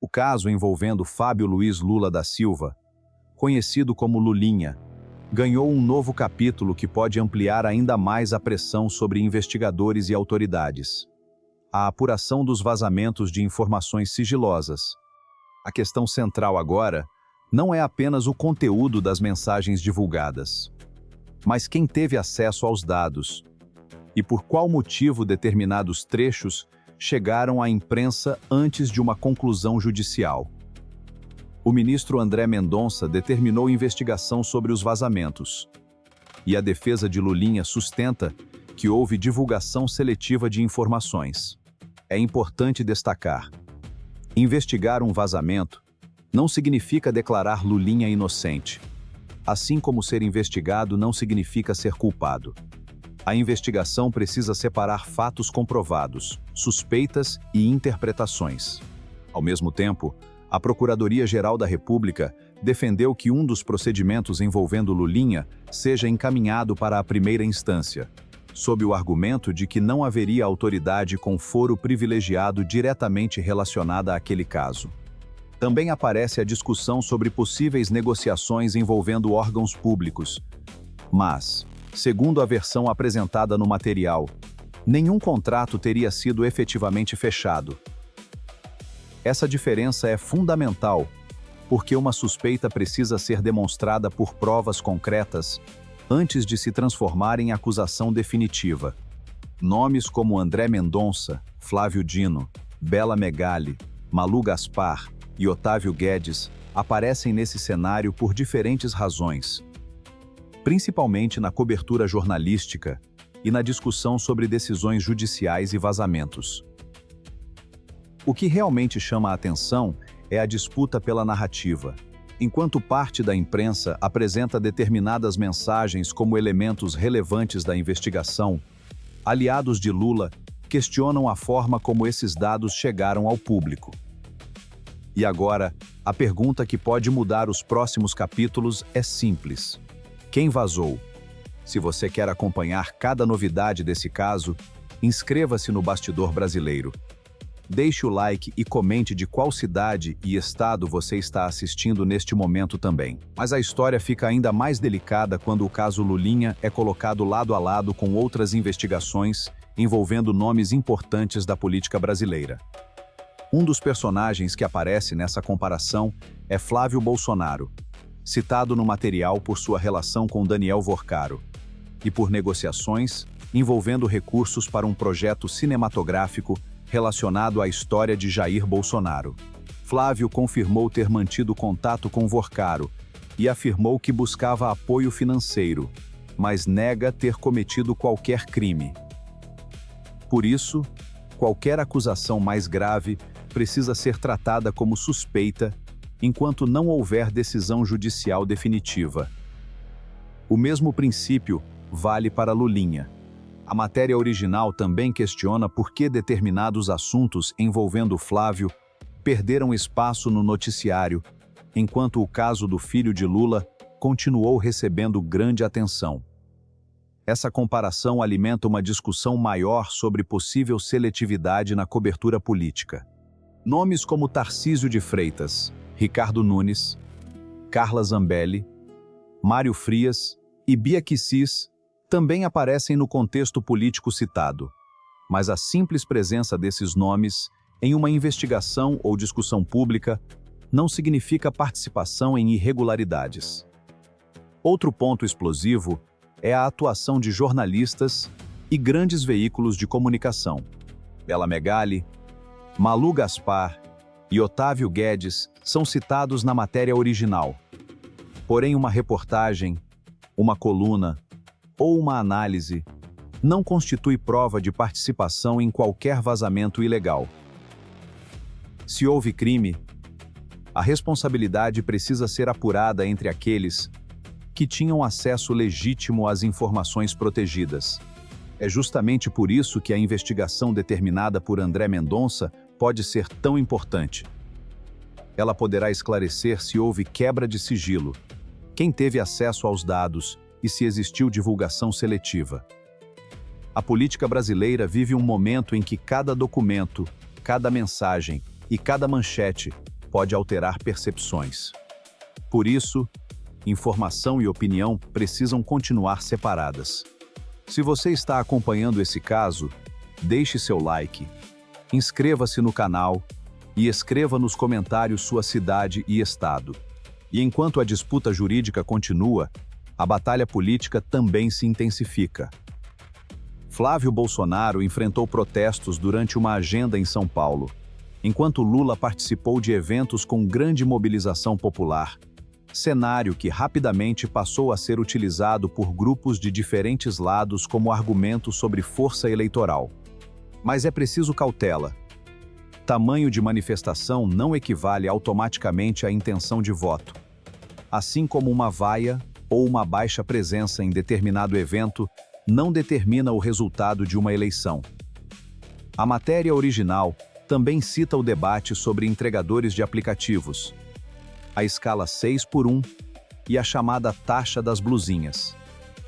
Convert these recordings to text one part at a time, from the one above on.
O caso envolvendo Fábio Luiz Lula da Silva, conhecido como Lulinha, ganhou um novo capítulo que pode ampliar ainda mais a pressão sobre investigadores e autoridades. A apuração dos vazamentos de informações sigilosas. A questão central agora não é apenas o conteúdo das mensagens divulgadas, mas quem teve acesso aos dados e por qual motivo determinados trechos chegaram à imprensa antes de uma conclusão judicial. O ministro André Mendonça determinou investigação sobre os vazamentos. E a defesa de Lulinha sustenta que houve divulgação seletiva de informações. É importante destacar: investigar um vazamento não significa declarar Lulinha inocente. Assim como ser investigado não significa ser culpado. A investigação precisa separar fatos comprovados, suspeitas e interpretações. Ao mesmo tempo, a Procuradoria-Geral da República defendeu que um dos procedimentos envolvendo Lulinha seja encaminhado para a primeira instância, sob o argumento de que não haveria autoridade com foro privilegiado diretamente relacionada àquele caso. Também aparece a discussão sobre possíveis negociações envolvendo órgãos públicos. Mas, segundo a versão apresentada no material, nenhum contrato teria sido efetivamente fechado. Essa diferença é fundamental, porque uma suspeita precisa ser demonstrada por provas concretas antes de se transformar em acusação definitiva. Nomes como André Mendonça, Flávio Dino, Bela Megali, Malu Gaspar e Otávio Guedes aparecem nesse cenário por diferentes razões, principalmente na cobertura jornalística e na discussão sobre decisões judiciais e vazamentos. O que realmente chama a atenção é a disputa pela narrativa. Enquanto parte da imprensa apresenta determinadas mensagens como elementos relevantes da investigação, aliados de Lula questionam a forma como esses dados chegaram ao público. E agora, a pergunta que pode mudar os próximos capítulos é simples: quem vazou? Se você quer acompanhar cada novidade desse caso, inscreva-se no Bastidor Brasileiro. Deixe o like e comente de qual cidade e estado você está assistindo neste momento também. Mas a história fica ainda mais delicada quando o caso Lulinha é colocado lado a lado com outras investigações envolvendo nomes importantes da política brasileira. Um dos personagens que aparece nessa comparação é Flávio Bolsonaro, citado no material por sua relação com Daniel Vorcaro, e por negociações envolvendo recursos para um projeto cinematográfico relacionado à história de Jair Bolsonaro. Flávio confirmou ter mantido contato com Vorcaro e afirmou que buscava apoio financeiro, mas nega ter cometido qualquer crime. Por isso, qualquer acusação mais grave precisa ser tratada como suspeita enquanto não houver decisão judicial definitiva. O mesmo princípio vale para Lulinha. A matéria original também questiona por que determinados assuntos envolvendo Flávio perderam espaço no noticiário, enquanto o caso do filho de Lula continuou recebendo grande atenção. Essa comparação alimenta uma discussão maior sobre possível seletividade na cobertura política. Nomes como Tarcísio de Freitas, Ricardo Nunes, Carla Zambelli, Mário Frias e Bia Kicis também aparecem no contexto político citado, mas a simples presença desses nomes em uma investigação ou discussão pública não significa participação em irregularidades. Outro ponto explosivo é a atuação de jornalistas e grandes veículos de comunicação. Bela Megali, Malu Gaspar e Otávio Guedes são citados na matéria original. Porém, uma reportagem, uma coluna ou uma análise não constitui prova de participação em qualquer vazamento ilegal. Se houve crime, a responsabilidade precisa ser apurada entre aqueles que tinham acesso legítimo às informações protegidas. É justamente por isso que a investigação determinada por André Mendonça pode ser tão importante. Ela poderá esclarecer se houve quebra de sigilo, quem teve acesso aos dados e se existiu divulgação seletiva. A política brasileira vive um momento em que cada documento, cada mensagem e cada manchete pode alterar percepções. Por isso, informação e opinião precisam continuar separadas. Se você está acompanhando esse caso, deixe seu like, inscreva-se no canal e escreva nos comentários sua cidade e estado. E enquanto a disputa jurídica continua, a batalha política também se intensifica. Flávio Bolsonaro enfrentou protestos durante uma agenda em São Paulo, enquanto Lula participou de eventos com grande mobilização popular, cenário que rapidamente passou a ser utilizado por grupos de diferentes lados como argumento sobre força eleitoral. Mas é preciso cautela. Tamanho de manifestação não equivale automaticamente à intenção de voto. Assim como uma vaia ou uma baixa presença em determinado evento não determina o resultado de uma eleição. A matéria original também cita o debate sobre entregadores de aplicativos, a escala 6x1 e a chamada taxa das blusinhas.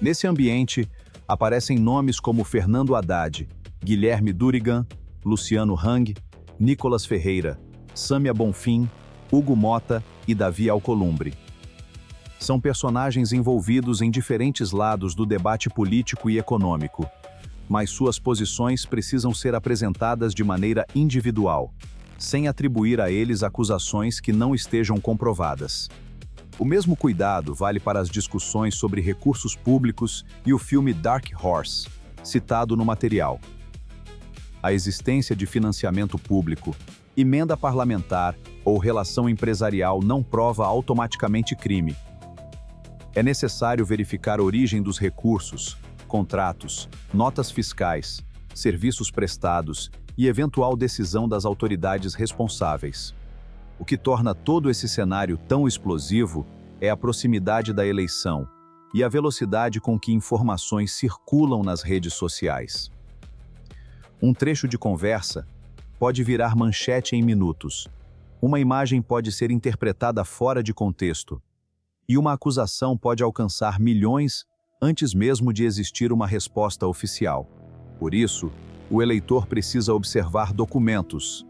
Nesse ambiente, aparecem nomes como Fernando Haddad, Guilherme Durigan, Luciano Hang, Nicolas Ferreira, Sâmia Bonfim, Hugo Mota e Davi Alcolumbre. São personagens envolvidos em diferentes lados do debate político e econômico, mas suas posições precisam ser apresentadas de maneira individual, sem atribuir a eles acusações que não estejam comprovadas. O mesmo cuidado vale para as discussões sobre recursos públicos e o filme Dark Horse, citado no material. A existência de financiamento público, emenda parlamentar ou relação empresarial não prova automaticamente crime. É necessário verificar a origem dos recursos, contratos, notas fiscais, serviços prestados e eventual decisão das autoridades responsáveis. O que torna todo esse cenário tão explosivo é a proximidade da eleição e a velocidade com que informações circulam nas redes sociais. Um trecho de conversa pode virar manchete em minutos. Uma imagem pode ser interpretada fora de contexto. E uma acusação pode alcançar milhões antes mesmo de existir uma resposta oficial. Por isso, o eleitor precisa observar documentos,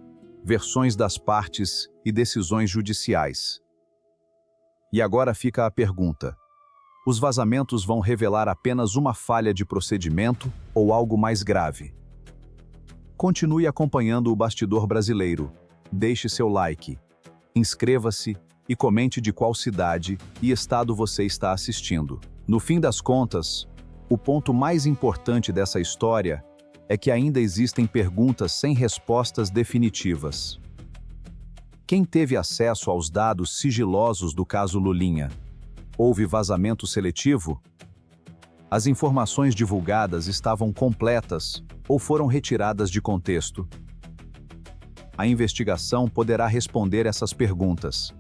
versões das partes e decisões judiciais. E agora fica a pergunta: os vazamentos vão revelar apenas uma falha de procedimento ou algo mais grave? Continue acompanhando o Bastidor Brasileiro. Deixe seu like, inscreva-se e comente de qual cidade e estado você está assistindo. No fim das contas, o ponto mais importante dessa história é que ainda existem perguntas sem respostas definitivas. Quem teve acesso aos dados sigilosos do caso Lulinha? Houve vazamento seletivo? As informações divulgadas estavam completas ou foram retiradas de contexto? A investigação poderá responder essas perguntas.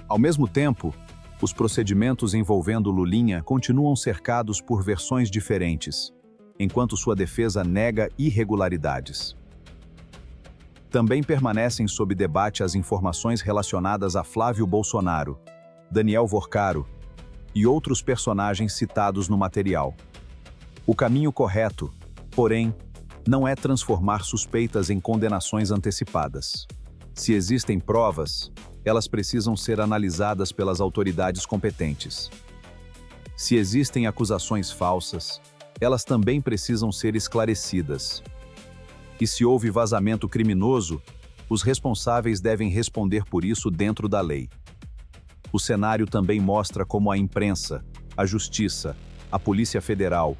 Ao mesmo tempo, os procedimentos envolvendo Lulinha continuam cercados por versões diferentes, enquanto sua defesa nega irregularidades. Também permanecem sob debate as informações relacionadas a Flávio Bolsonaro, Daniel Vorcaro e outros personagens citados no material. O caminho correto, porém, não é transformar suspeitas em condenações antecipadas. Se existem provas, elas precisam ser analisadas pelas autoridades competentes. Se existem acusações falsas, elas também precisam ser esclarecidas. E se houve vazamento criminoso, os responsáveis devem responder por isso dentro da lei. O cenário também mostra como a imprensa, a justiça, a Polícia Federal,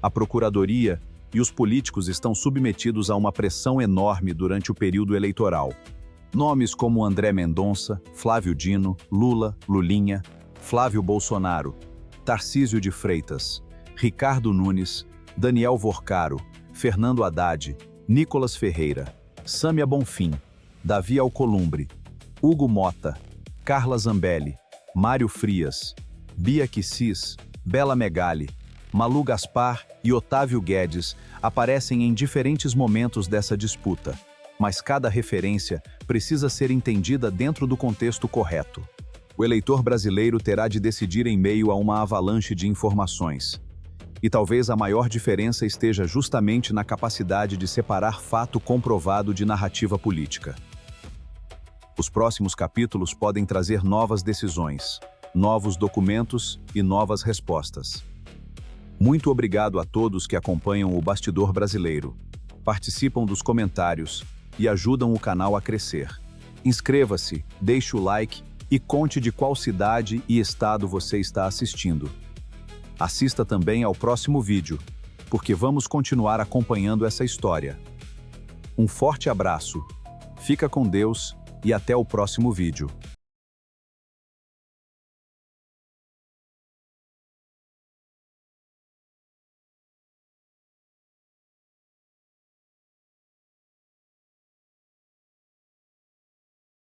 a Procuradoria e os políticos estão submetidos a uma pressão enorme durante o período eleitoral. Nomes como André Mendonça, Flávio Dino, Lula, Lulinha, Flávio Bolsonaro, Tarcísio de Freitas, Ricardo Nunes, Daniel Vorcaro, Fernando Haddad, Nicolas Ferreira, Sâmia Bonfim, Davi Alcolumbre, Hugo Mota, Carla Zambelli, Mário Frias, Bia Kicis, Bela Megali, Malu Gaspar e Otávio Guedes aparecem em diferentes momentos dessa disputa, mas cada referência precisa ser entendida dentro do contexto correto. O eleitor brasileiro terá de decidir em meio a uma avalanche de informações. E talvez a maior diferença esteja justamente na capacidade de separar fato comprovado de narrativa política. Os próximos capítulos podem trazer novas decisões, novos documentos e novas respostas. Muito obrigado a todos que acompanham o Bastidor Brasileiro, participam dos comentários e ajudam o canal a crescer. Inscreva-se, deixe o like e conte de qual cidade e estado você está assistindo. Assista também ao próximo vídeo, porque vamos continuar acompanhando essa história. Um forte abraço, fica com Deus e até o próximo vídeo.